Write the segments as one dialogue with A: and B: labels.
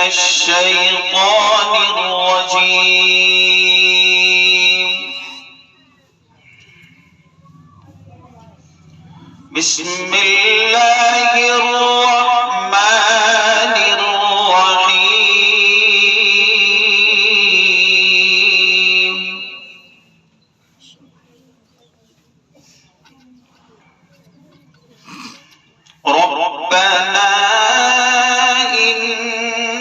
A: الشيطان الرجيم. بسم الله الرحمن الرحيم. ربنا إنك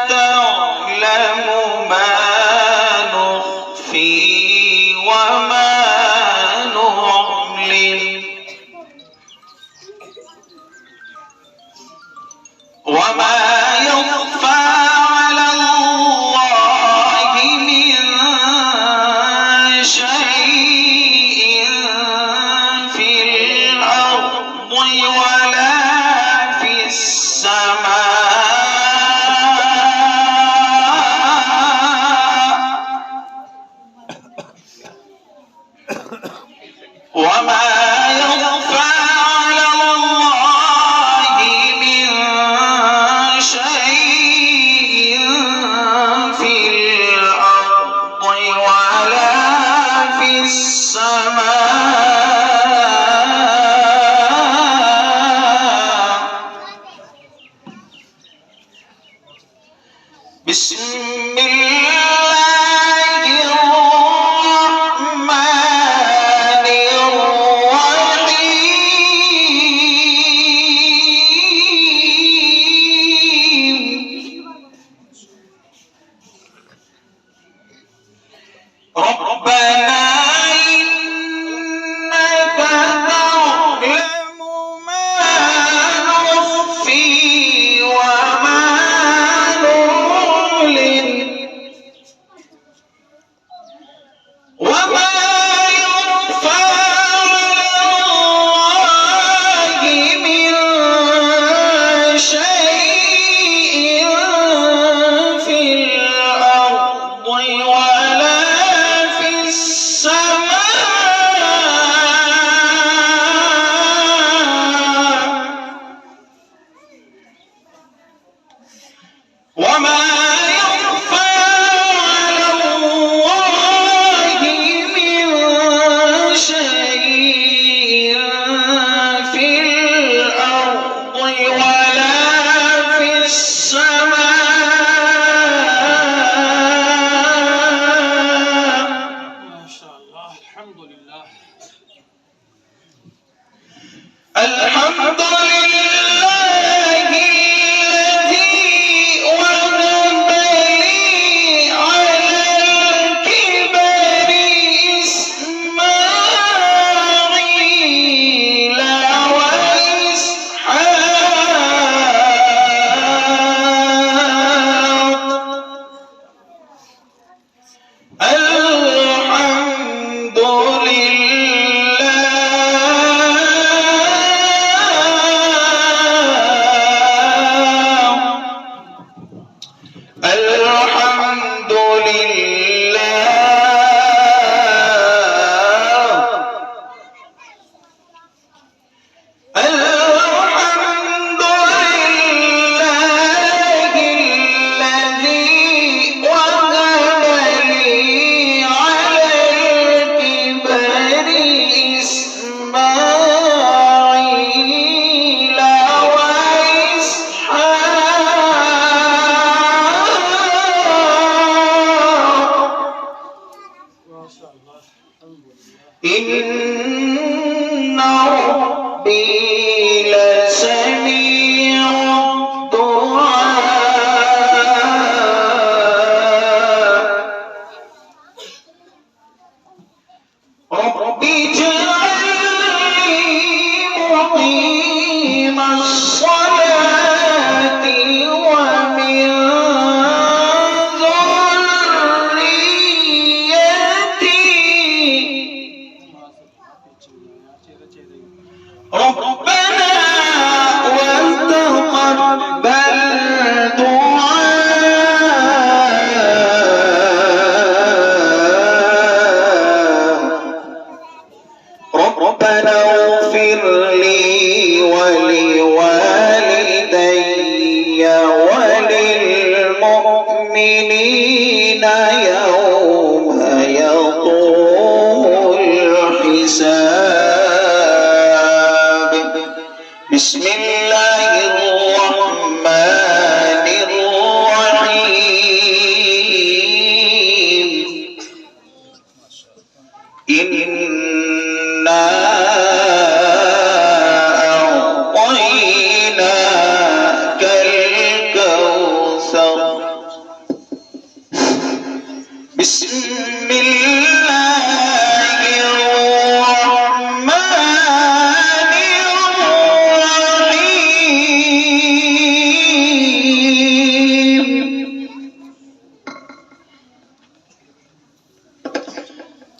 A: تعلم ما نخفي وما نعلن وما يخفى على الله من شيء في الأرض ولا في السماء وما يخفى على الله من شيء في الأرض ولا في السماء. بسم الله الرحمن الرحيم. ربنا إنك تعلم ما نخفي وما نعلن وما يخفى على الله من شيء في الأرض ولا في السماء. وما يخفى على الله من شيء في الأرض ولا في السماء. ما شاء الله. الحمد لله. الحمد لله الذي وهب لي على الكبر إسماعيل وإسحاق. الحمد الحمد لله الحمد لله الذي وهب لي على الكبر إسماعيل إن ربي لسميع الدعاء. ربي اجعلني مقيم الصلاة ومن ربنا وتقبل دعاء. ربنا اغفر لي ولوالدي بسم الله الرحمن الرحيم إنا أعطيناك الكوثر بسم الله الرحمن الرحيم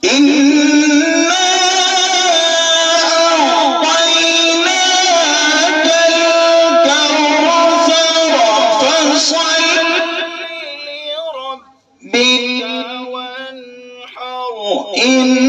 A: إنا أعطيناك الكوثر فصل لربك وانحر إن